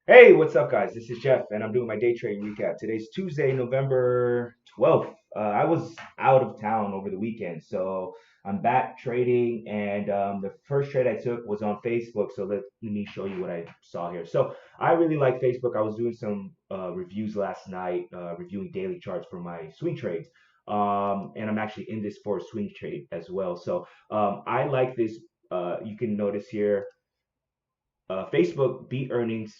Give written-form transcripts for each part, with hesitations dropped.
Hey, what's up, guys? This is Jeff, and I'm doing my day trading recap. Today's Tuesday, November 12th. I was out of town over the weekend, so I'm back trading, and the first trade I took was on Facebook. So let me show you what I saw here. So I really like Facebook. I was doing some reviews last night, reviewing daily charts for my swing trades, and I'm actually in this for a swing trade as well. So I like this. You can notice here Facebook beat earnings,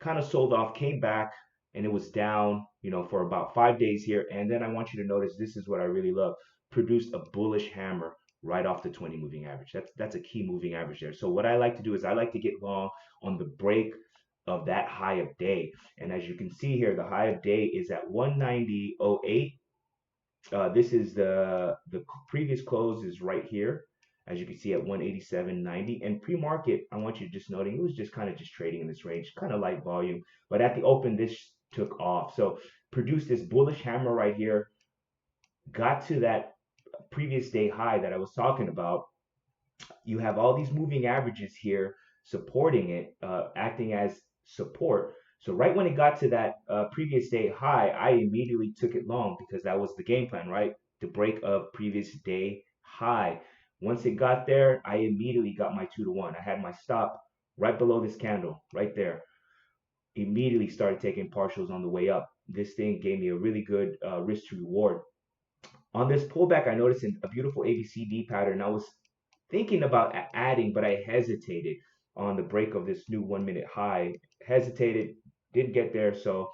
kind of sold off, came back, and it was down, for about 5 days here. And then I want you to notice this is what I really love: produced a bullish hammer right off the 20 moving average. That's a key moving average there. So what I like to do is I like to get long on the break of that high of day. And as you can see here, the high of day is at 190.08. This is the previous close is right here, as you can see at 187.90. And pre-market, I want you to just noting it was just kind of just trading in this range, kind of light volume. But at the open, this took off. So produced this bullish hammer right here, got to that previous day high that I was talking about. You have all these moving averages here supporting it, acting as support. So right when it got to that previous day high, I immediately took it long because that was the game plan, right? The break of previous day high. Once it got there, I immediately got my 2 to 1. I had my stop right below this candle, right there. Immediately started taking partials on the way up. This thing gave me a really good risk to reward. On this pullback, I noticed a beautiful ABCD pattern. I was thinking about adding, but I hesitated on the break of this new 1 minute high. Hesitated, didn't get there. So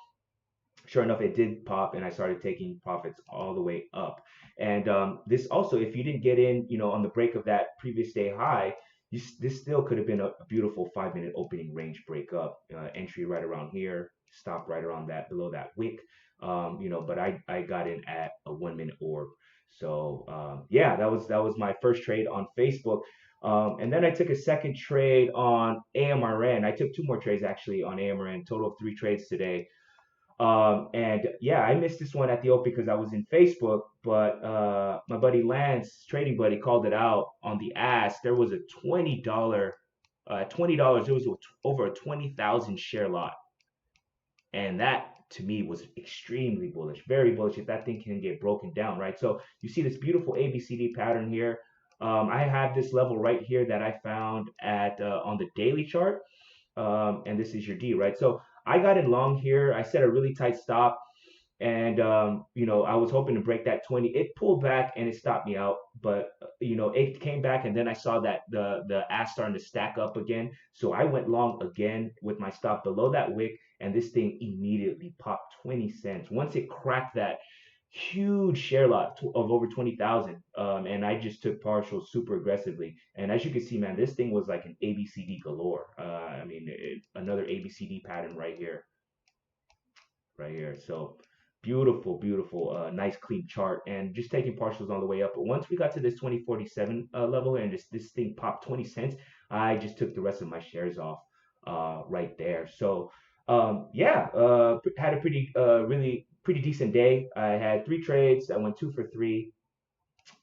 sure enough, it did pop, and I started taking profits all the way up. And this also, if you didn't get in, on the break of that previous day high, this still could have been a beautiful 5 minute opening range breakup. Entry right around here, stop right around that, below that wick. But I got in at a 1 minute orb. So yeah, that was my first trade on Facebook. And then I took a second trade on AMRN. I took two more trades actually on AMRN, total of three trades today. And yeah, I missed this one at the open because I was in Facebook, but my buddy Lance, trading buddy, called it out on the ask. There was a $20, it was over a 20,000 share lot. And that to me was extremely bullish, very bullish if that thing can get broken down, right? So you see this beautiful ABCD pattern here. I have this level right here that I found at on the daily chart, and this is your D, right? So I got in long here. I set a really tight stop, and I was hoping to break that 20. It pulled back and it stopped me out, but it came back, and then I saw that the ass starting to stack up again. So I went long again with my stop below that wick, and this thing immediately popped 20 cents. Once it cracked that huge share lot of over 20,000, and I just took partials super aggressively. And as you can see, man, this thing was like an ABCD galore. I mean, another ABCD pattern right here, right here. So beautiful, beautiful, nice clean chart, and just taking partials on the way up. But once we got to this 2047 level, and this thing popped 20 cents, I just took the rest of my shares off right there. So yeah, had a pretty really pretty decent day. I had three trades. I went 2 for 3.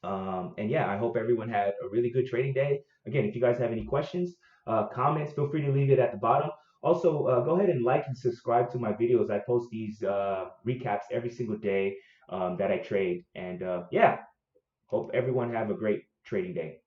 And yeah, I hope everyone had a really good trading day. Again, if you guys have any questions, comments, feel free to leave it at the bottom. Also, go ahead and like and subscribe to my videos. I post these recaps every single day that I trade. And yeah, hope everyone have a great trading day.